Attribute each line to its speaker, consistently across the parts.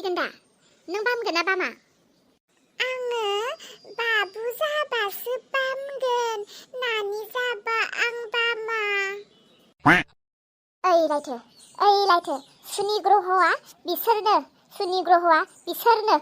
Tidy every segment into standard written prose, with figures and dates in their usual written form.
Speaker 1: फैगोन दा नों बामगोन ना बामा आङो बाबु जाबासो बामगोन नानि जाबा आं बामा ओइ लायथो सुनि ग्रहआ बिसोरनो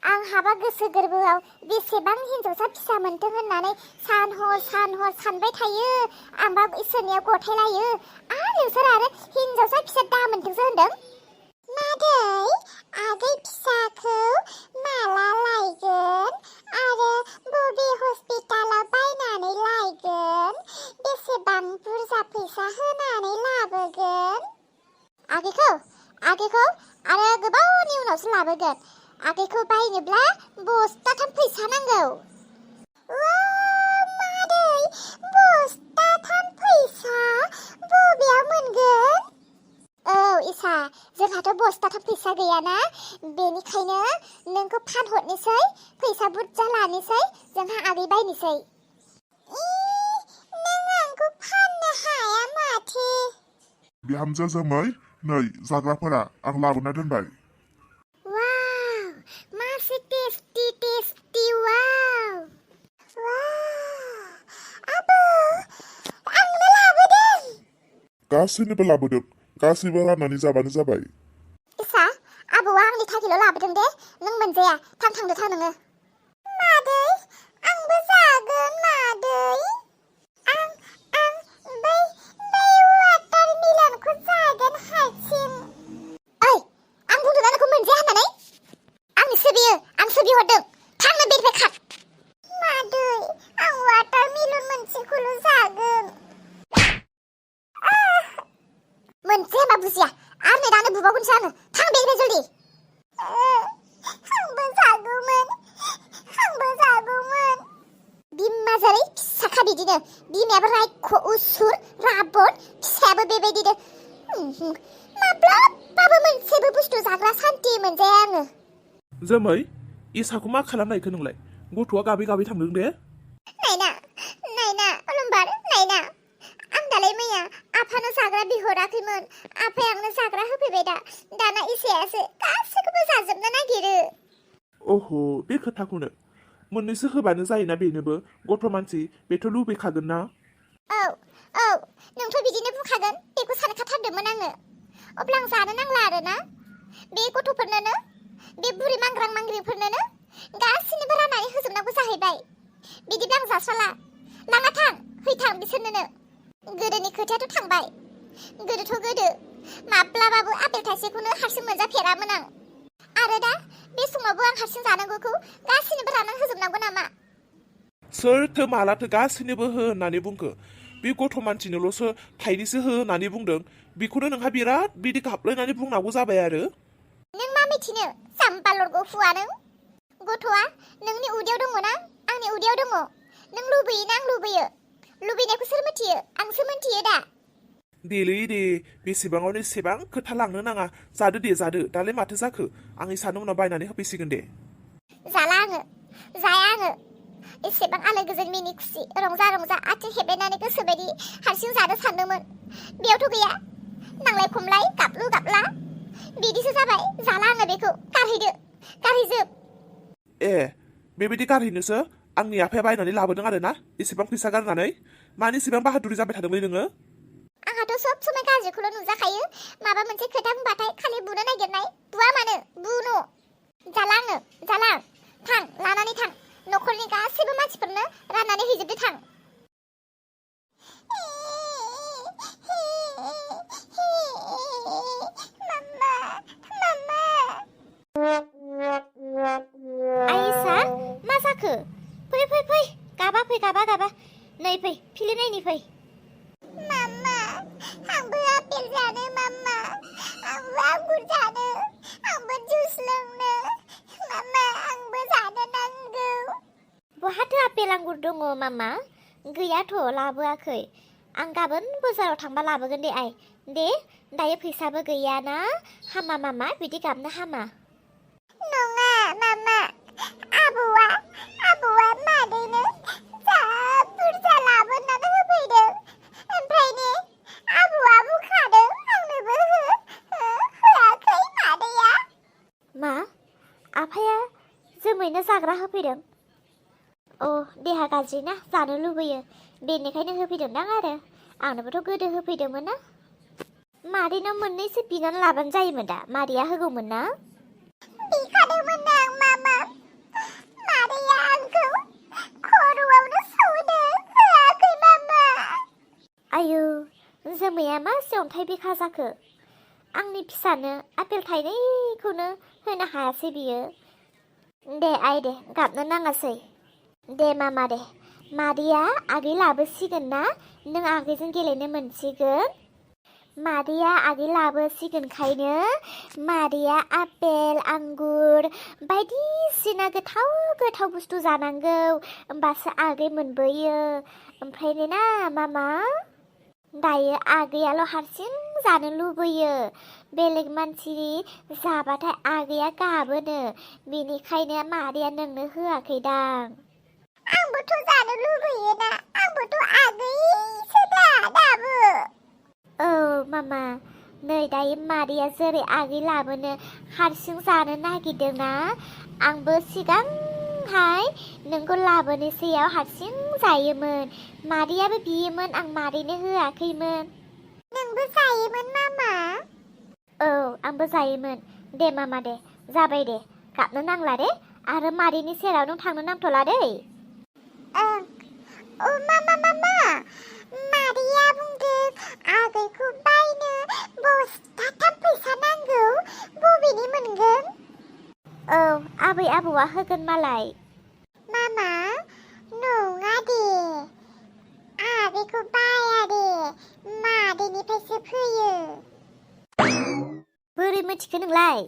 Speaker 1: आं हाबा गोसो गोरबोआव बेसेबां हिनजावसा फिसा मोनथों होननानै सान हर सानबाय थायो आंबा इसोरनियाव गथायलायो नोंसोर आरो हिनजावसा फिसा दा मोनथोंसो होनदों मादै आगै फिसाखौ माला लायगोन आरो बबे हस्पिटालाव बायनानै लायगोन बेसेबां बुरजा फैसा होनानै लाबोगोन आगैखौ आरो गोबावनि उनावसो लाबोगोन आगैखौ बायनोब्ला बस्थाथाम फैसा नांगौ मादै बस्थाथाम फैसा बबेयाव मोनगोन औ इसा जोंहाथ' बस्थाथाम फैसा गैयाना बेनिखायनो नोंखौ फानहरनोसै फैसा बुरजा लानोसै जोंहा आगै बायनोसै नों आंखौ फाननो हाया माथो
Speaker 2: बिहामजो जोमै नै जाग्राफोरा आं लाबोना दोनबाय
Speaker 1: मासे टेस्टि वाव आबौ आंनो लाबोदों
Speaker 2: गासैनोबो लाबोदों गासैबो राननानै जाबानो जाबाय
Speaker 1: इसा आबौआ आंनि थाखायल' लाबोदों दे नों मोनजाया थांदो नोङो मादै आंबो जागोन मादै आं बै वाटारमेलनखौ जागोन हारसिं ओइ आं बुंदों ना नोंखौ मोनजाया होननानै आंसो बिहरदों थांनो बेनिफ्राय खार मादै आं वाटारमेलन मोनसेखौल' जागोन मोनसे होनबा बुजिया आरो दानो बुबावगोनसो आङो थां बेनिफ्राय जल्दि आंबो जागौमोन बिमा जारै फिसाखा बिदिनो बिमायाबो रायख' उसुर राबन फिसायाबो बेबायदिनो माब्लाबाबो मोनसेबो बुस्थु जाग्रा सान्थि मोनजाया आङो
Speaker 3: जोमै इसाखौ मा खालामनायखो नोंलाय गथ'आ गाबै थांदों दे
Speaker 1: नायना अलंबार नायना आं दालाय मैया आफानो जाग्रा बिहराखैमोन आफाया आंनो जाग्रा होफैबाय दाना इसायासो गासैखौबो जाजोबनो नागिरो
Speaker 3: अह बे खोथाखौनो मोननैसो होबानो जायोना बेनोबो गथ' मानसि बेथ' लुबैखागोन ना
Speaker 1: औ नोंथ' बिदिनो बुंखागोन बेखौ सानखाथारदोंमोन आङो अब्ला आं जानो नांला आरोना बे गथ'फोरनोनो बे बुरि मांग्रिफोरनोनो गासैनोबो राननानै होजोबनांगौ जाहैबाय बिदिब्ला आं जास्राला लाना हैथां बिसोरनोनो गोदोनि खोथायाथ' थांबाय गोदो माब्लाबाबो आपेल थाइसेखौनो हारसिं मोनजाफेरामोन आं आरो दा बे समावबो आं हारसिं जानांगौखौ गासैनोबो राननानै होजोबनांगौ नामा
Speaker 3: सोरथो मालाथो गासैनोबो हो होननानै बुंखो बे गथ' मानसिनोल'सो थाइनैसो हो होननानै बुंदों बेखौनो नोंहा बिराद बिदि गाबलायनानै बुंनांगौ जाबाय आरो
Speaker 1: नों मा मिथिनो जाम्बा लरग'फुआ नों गथ'आ नोंनि उदैयाव दङ ना आंनि उदैयाव दङ नों लुबैयोना आं लुबैनायखौ सोर मिथियो आंसो मिथियो दा
Speaker 3: दे बेसेबाङावनो एसेबां खोथा लांनो नाङा जादो दालाय माथो जाखो आं इसानो उनाव बायनानै होफैसिगोन दे
Speaker 1: जाया आङो एसेबां आलो गोजोन मिनि खुसि रंजा आथिं हेबेनानै गोसोबायदि हारसिं जानो सानदोंमोन बेयावथ' गैया नांलाय खमलाय गाबलु गाबला बिदिसो जाबाय जाला आङो बेखौ गारहैजोब
Speaker 3: बेबायदि गारहैनोसो आंनि आफाया बायनानै लाबोदों आरो ना एसेबां फैसा गारनानै मानो एसेबां बाहादुरि जाबाय थादोंलै नोङो
Speaker 1: आंहाथ' सब समाय गाज्रिखौल' नुजाखायो माबा मोनसे खोथा बुंबाथाय खालि बुनो नागिरनाय बुवा मानो बुनो जाला थां लानानै थां न'खरनि गासैबो मानसिफोरनो राननानै हैजोबदो थां आइसा मा जाखो फै गाबा नै फै फिलि नायनि फै मामा आंबो आपेल जानो मामा आंबो आंगुर जानो आंबो जुस लोंनो मामा आंबो जानो नांगौ बहाथो आपेल आंगुर दङ मामा गैयाथ' लाबोआखै आं गाबोन बाजाराव थांबा लाबोगोन दे आइ दे दायो फैसाबो गैयाना हामा मामा बिदि गाबनो हामा नङा मामा आबौआ मादैनो जा बुरजा लाबोनानै होफैदों ओमफ्राय ने आबौआ बुंखादों आंनोबो होआखै मादैया होफैदों अ देहा गाज्रि ना जानो लुबैयो बेनिखायनो होफैदोंदां आरो आंनोबोथ' गोदो होफैदोंमोन ना मादैनाव मोननैसो बिनानै लाबानो जायोमोन दा मादैया होगौमोन ना बिखादोंमोन आं मामा मादैया आंखौ खर'आवनो सौदों होआखै मामा आयौ जोमैया मासे अन्थाइ बिखा जाखो आंनि फिसानो आपेल थाइनैखौनो होनो हायासै बियो दे आइ दे गाबनो नाङासै दे मामा दे मादैया आगै लाबोसिगोन ना नों आगैजों गेलेनो मोनसिगोन मादैया आगै लाबोसिगोनखायनो मादैया आपेल आंगुर बायदिसिना गोथाव गोथाव बुस्थु जानांगौ होमबासो आगै मोनबोयो ओमफ्राय ना मामा दायो आगैयाल' हारसिं जानो लुबैयो बेलेग मानसि जाबाथाय आगैया गाबोनो बेनिखायनो मादैया नोंनो होआखैदां आंबोथ' जानो लुबैयोना आंबोथ' आगैसो दा दाबो औ मामा नै दायो मादैया जेरै आगै लाबोनो हारसिं जानो नागिरदोंना आंबो सिगांहाय नोंखौ लाबोनोसैयाव हारसिं जायोमोन मादैयाबो बियोमोन आं मादैनो होआखैमोन नोंबो जायोमोन मामा औ आंबो जायोमोन दे मामा दे जाबाय दे गाबनो नांला दे आरो मादैनि सेराव नों थांनो नांथ'ला दै ओं अ मामा मामा मादैया बुंदों आगैखौ बायनो बस्थाथाम फैसा नांगौ बबेनि मोनगोन औ आबै आबौआ होगोन मालाय मामा नङा दे आगैखौ बाया दे मादैनिफ्रायसो फैयो बोरै मिथिखो नोंलाय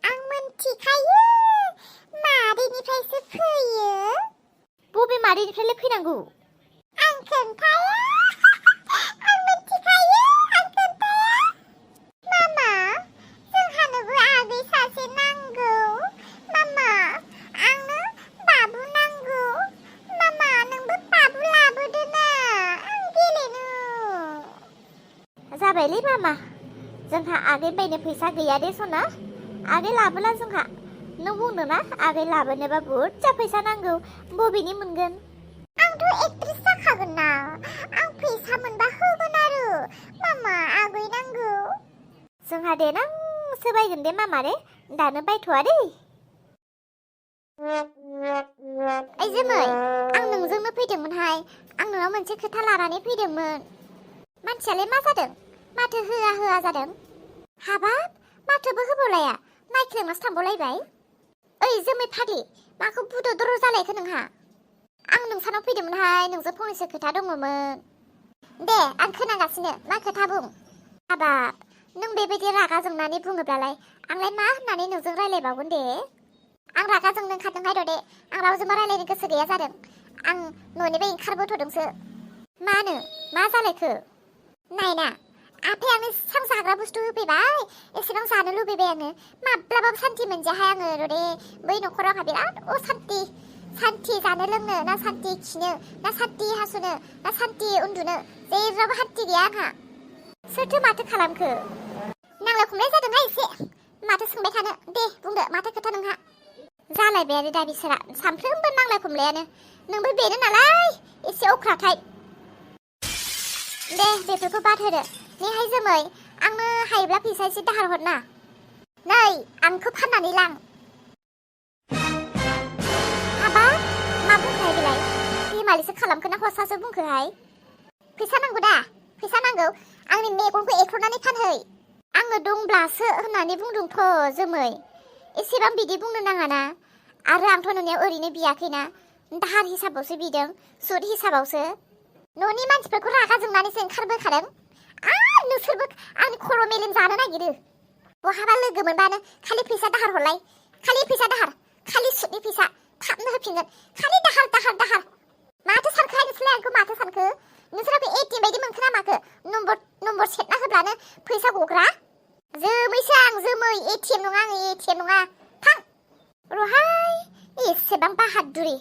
Speaker 1: आं मिथिखायो मादैनिफ्रायसो फैयो बबे मादैनिफ्रायलाय फैनांगौ आं खोन्थाया आं मिथिखायो आं खोन्थाया मामा जोंहानोबो आगै सासे नांगौ मामा आंनो बाबु नांगौ मामा नोंबो बाबु लाबोदो ना आं गेलेनो जाबायलै मामा जोंहा आगै बायनो फैसा गैया दे सना आगै लाबोला जोंहा नों बुंदों ना आगै लाबोनोबा बुरजा फैसा नांगौ बबेनि मोनगोन आंथ' एक्ट्रेस जाखागोन ना आं फैसा मोनबा होगोन आरो मामा आगै नांगौ जोंहा देनांसो बायगोन दे मामा दे दानो बायथ'आ दे ओइ जोमै आं नोंजोंनो फैदोंमोनहाय आं नोंनाव मोनसे खोथा लानानै फैदोंमोन मानसियालाय मा जादों माथो होआ होआ जादों हाबाब माथोबो होबावलाया नायख्लेंनासो थांबावलायबाय ओइ जोमै फाग्लि माखौ बुद' दर' जालायखो नोंहा आं नोंसानाव फैदोंमोनहाय नोंजों फंनैसो खोथा दङमोन दे आं खोनागासिनो मा खोथा बुं हाबाब नों बेबायदि रागा जोंनानै बुङोब्लालाय आंलाय मा होननानै नोंजों रायलायबावगोन दे आं रागा जोंनो ओंखारदोंहाय र' दे आं रावजोंबो रायलायनो गोसो गैया जादों आं न'निफ्राय ओंखारबोथ'दोंसो मानो मा जालायखो नायना आफायानो एसेबां जाग्रा बुस्थु होफैबाय एसेबां जानो लुबैबाय आङो माब्लाबाबो सान्थि मोनजायाहाय आङो र' दे बै न'खरावहा बिराद असान्थि सान्थि जानो लोंनो ना सान्थि खिनो ना सान्थि हासुनो ना सान्थि उन्दुनो जेरावबो हान्थि गैया आंहा सोरथो माथो खालामखो नांलाय खमलाय जादोंहाय एसे माथो सोंबाय थानो दे बुंदो माथो खोथा नोंहा जालायबाय आरो दा बिसोरा सानफ्रोमबो नांलाय खमलायानो नोंबो बेनो नालाय एसे अख्राथाय दे बेफोरखौ बाद होदो नैहाय जोमै आंनो हायोब्ला फैसा एसे दाहार हरना नै आंखौ फाननानै लां हाबा मा बुंखोहाय बेलाय बेमालिसो खालामखो ना हसासो बुंखोहाय फैसा नांगौ दा फैसा नांगौ आंनि मेगनखौ एख्र'नानै फानहै आङो दंब्लासो होननानै बुंदोंथ' जोमै एसेबां बिदि बुंनो नाङाना आरो आंथ' नोंनियाव ओरैनो बियाखैना दाहार हिसाबावसो बिदों सुद हिसाबावसो न'नि मानसिफोरखौ रागा जोंनानैसो ओंखारबोखादों आरो नोंसोरबो आंनि खर' मेलेम जानो नागिरो बहाबा लोगो मोनबानो खालि फैसा दाहार हरलाय खालि फैसा दाहार खालि सुदनि फैसा थाबनो होफिनगोन खालि दाहार दाहार दाहार माथो सानखोहाय नोंसोरलाय आंखौ माथो सानखो नोंसोरा बे एटिएम बायदि मोनखो ना माखो नम्बर सेरना होब्लानो फैसा गग्रा जोमैसो आं जोमै एटिएम नङा आङो एटिएम नङा थां रहाय एसेबां बाहादुरि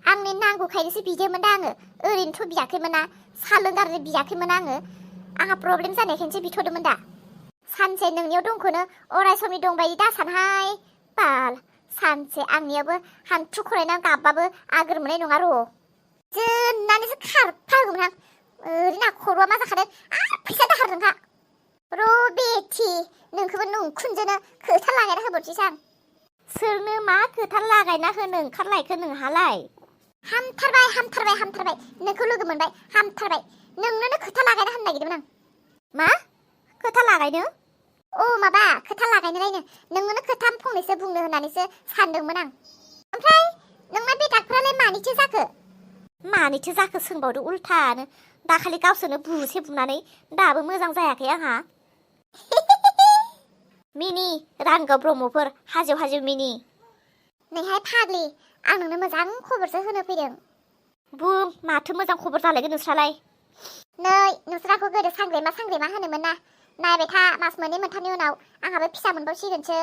Speaker 1: आंनो नांगौखायनोसो बिदोंमोन दा आङो ओरैनोथ' बियाखैमोन ना साहा लोंगारनो बियाखैमोन आङो आंहा प्रब्लेम जानायखायनोसो बिथ'दोंमोन दा सानसे नोंनियाव दंखौनो अराय समनि दंबायदि दासानहाय बाल सानसे आंनियावबो हान्थु खरायनानै गाबबाबो आगोर मोननाय नङा र' जोननानैसो खारफागौमोन आं ओरैनो खर'आ मा जाखादों आरो फैसा दाहार नोंहा र' बेथि नोंखौबो नोंखुनजोनो खोथा लागायना होबावनोसै आं सोरनो मा खोथा लागायना होनो ओंखारलायखो नोंहालाय हामथारबाय नोंखौ लोगो मोनबाय हामथारबाय नोंनोनो खोथा लागायना होनो नागिरदोंमोन आं मा खोथा लागायनो अ माबा खोथा लागायनो नायनो नोंनोनो खोथा फंनैसो बुंनो होननानैसो सानदोंमोन आं ओमफ्राय नोंना बे दागफ्रालाय मानिथो जाखो सोंबावदो उल्थानो दाखालि गावसोरनो बुसे बुनानै दाबो मोजां जायाखै आंहा मिनि रानगाव ब्रह्मफोर हाजो मिनि नैहाय फाग्लि आं नोंनो मोजां खबरसो होनो फैदों बुं माथो मोजां खबर जालायगोन नोंस्रालाय नै नोंस्राखौ गोदो सांग्रेमा होनोमोन ना नायबाय था मास मोननै मोनथामनि उनाव आंहाबो फिसा मोनबावसिगोनसो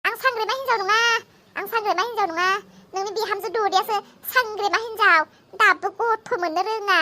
Speaker 1: आं सांग्रेमा हिन्जाव नङा नोंनि बिहामजो दौरियासो सांग्रेमा हिन्जाव दाबो गथ' मोननो रोङा